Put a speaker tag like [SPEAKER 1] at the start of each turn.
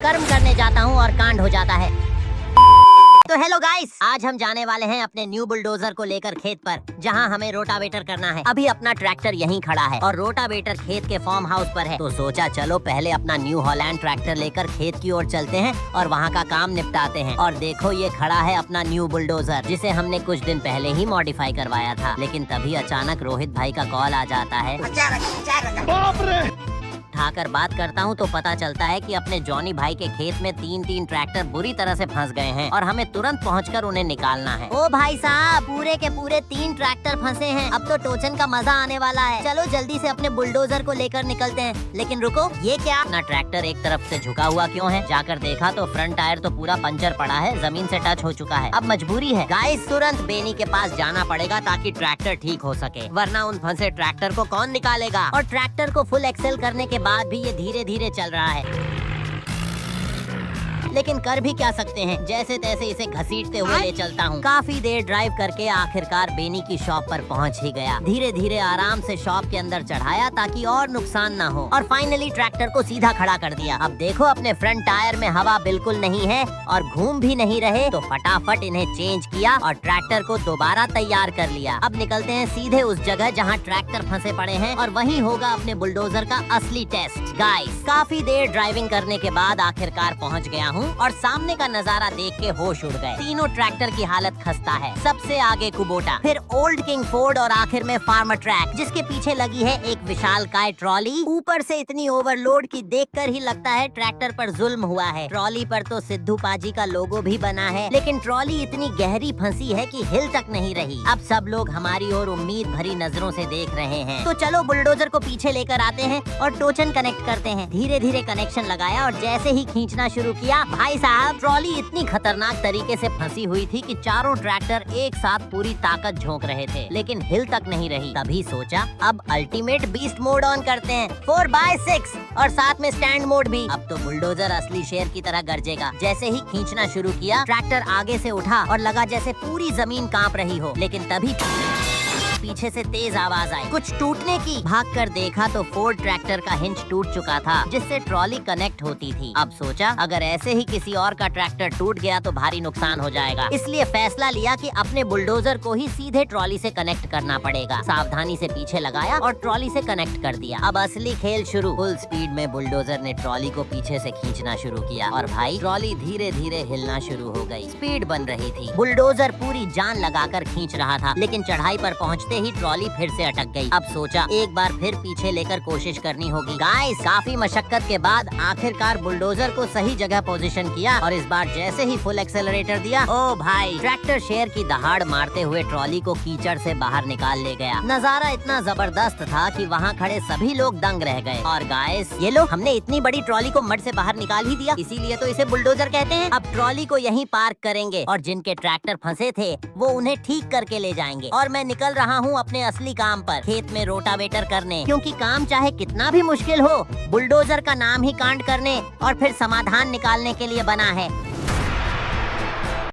[SPEAKER 1] कर्म करने जाता हूँ और कांड हो जाता है। तो हेलो गाइस, आज हम जाने वाले हैं अपने न्यू बुलडोजर को लेकर खेत पर, जहां हमें रोटावेटर करना है। अभी अपना ट्रैक्टर यहीं खड़ा है और रोटावेटर खेत के फार्म हाउस पर है। तो सोचा चलो पहले अपना न्यू हॉलैंड ट्रैक्टर लेकर खेत की ओर चलते हैं और वहां का काम निपटाते हैं। और देखो ये खड़ा है अपना न्यू बुलडोजर, जिसे हमने कुछ दिन पहले ही मॉडिफाई करवाया था। लेकिन तभी अचानक रोहित भाई का कॉल आ जाता है। उठाकर बात करता हूँ तो पता चलता है कि अपने जॉनी भाई के खेत में तीन ट्रैक्टर बुरी तरह से फंस गए हैं और हमें तुरंत पहुंचकर उन्हें निकालना है। ओ भाई साहब, पूरे के पूरे 3 ट्रैक्टर फंसे हैं। अब तो टोचन का मजा आने वाला है। चलो जल्दी से अपने बुलडोजर को लेकर निकलते हैं। लेकिन रुको, ये क्या? अपना ट्रैक्टर एक तरफ से झुका हुआ क्यों है? जाकर देखा तो फ्रंट टायर तो पूरा पंचर पड़ा है, जमीन से टच हो चुका है। अब मजबूरी है गाइस, तुरंत बेनी के पास जाना पड़ेगा ताकि ट्रैक्टर ठीक हो सके, वरना उन फंसे ट्रैक्टर को कौन निकालेगा। और ट्रैक्टर को फुल एक्सेल करने के बाद भी ये धीरे धीरे चल रहा है, लेकिन कर भी क्या सकते हैं। जैसे तैसे इसे घसीटते हुए ले चलता हूँ। काफी देर ड्राइव करके आखिरकार बेनी की शॉप पर पहुँच ही गया। धीरे धीरे आराम से शॉप के अंदर चढ़ाया ताकि और नुकसान ना हो, और फाइनली ट्रैक्टर को सीधा खड़ा कर दिया। अब देखो अपने फ्रंट टायर में हवा बिल्कुल नहीं है और घूम भी नहीं रहे, तो फटाफट इन्हें चेंज किया और ट्रैक्टर को दोबारा तैयार कर लिया। अब निकलते हैं सीधे उस जगह जहाँ ट्रैक्टर फंसे पड़े हैं और वहीं होगा अपने बुलडोजर का असली टेस्ट। गाइस, काफी देर ड्राइविंग करने के बाद आखिरकार पहुँच गया हूँ और सामने का नजारा देख के होश उड़ गए। तीनों ट्रैक्टर की हालत खस्ता है। सबसे आगे कुबोटा, फिर ओल्ड किंग फोर्ड और आखिर में फार्मर ट्रैक, जिसके पीछे लगी है एक विशालकाय ट्रॉली। ऊपर से इतनी ओवरलोड की देखकर ही लगता है ट्रैक्टर पर जुल्म हुआ है। ट्रॉली पर तो सिद्धू पाजी का लोगो भी बना है, लेकिन ट्रॉली इतनी गहरी फंसी है कि हिल तक नहीं रही। अब सब लोग हमारी ओर उम्मीद भरी नजरों से देख रहे हैं। तो चलो बुलडोजर को पीछे लेकर आते हैं और टोचन कनेक्ट करते हैं। धीरे धीरे कनेक्शन लगाया और जैसे ही खींचना शुरू किया, भाई साहब, ट्रॉली इतनी खतरनाक तरीके से फंसी हुई थी कि चारों ट्रैक्टर एक साथ पूरी ताकत झोंक रहे थे, लेकिन हिल तक नहीं रही। तभी सोचा अब अल्टीमेट बीस्ट मोड ऑन करते हैं, 4x6, और साथ में स्टैंड मोड भी। अब तो बुलडोजर असली शेर की तरह गरजेगा। जैसे ही खींचना शुरू किया, ट्रैक्टर आगे से उठा और लगा जैसे पूरी जमीन कांप रही हो। लेकिन तभी पीछे से तेज आवाज आई कुछ टूटने की। भागकर देखा तो फोर्ड ट्रैक्टर का हिंज टूट चुका था, जिससे ट्रॉली कनेक्ट होती थी। अब सोचा अगर ऐसे ही किसी और का ट्रैक्टर टूट गया तो भारी नुकसान हो जाएगा, इसलिए फैसला लिया कि अपने बुलडोजर को ही सीधे ट्रॉली से कनेक्ट करना पड़ेगा। सावधानी से पीछे लगाया और ट्रॉली से कनेक्ट कर दिया। अब असली खेल शुरू। फुल स्पीड में बुलडोजर ने ट्रॉली को पीछे से खींचना शुरू किया और भाई ट्रॉली धीरे धीरे हिलना शुरू हो गई। स्पीड बन रही थी। बुलडोजर पूरी जान लगाकर खींच रहा था, लेकिन चढ़ाई पर पहुँचते ही ट्रॉली फिर से अटक गई। अब सोचा एक बार फिर पीछे लेकर कोशिश करनी होगी। गाइस, काफी मशक्कत के बाद आखिरकार बुलडोजर को सही जगह पोजीशन किया और इस बार जैसे ही फुल एक्सेलरेटर दिया, ओ भाई, ट्रैक्टर शेर की दहाड़ मारते हुए ट्रॉली को कीचड़ से बाहर निकाल ले गया। नजारा इतना जबरदस्त था कि वहाँ खड़े सभी लोग दंग रह गए। और गाइस, ये लो, हमने इतनी बड़ी ट्रॉली को मड से बाहर निकाल ही दिया, इसीलिए तो इसे बुलडोजर कहते हैं। अब ट्रॉली को यहीं पार्क करेंगे और जिनके ट्रैक्टर फंसे थे वो उन्हें ठीक करके ले जाएंगे। और मैं निकल रहा हूँ अपने असली काम पर, खेत में रोटावेटर करने, क्योंकि काम चाहे कितना भी मुश्किल हो, बुलडोजर का नाम ही कांड करने और फिर समाधान निकालने के लिए बना है।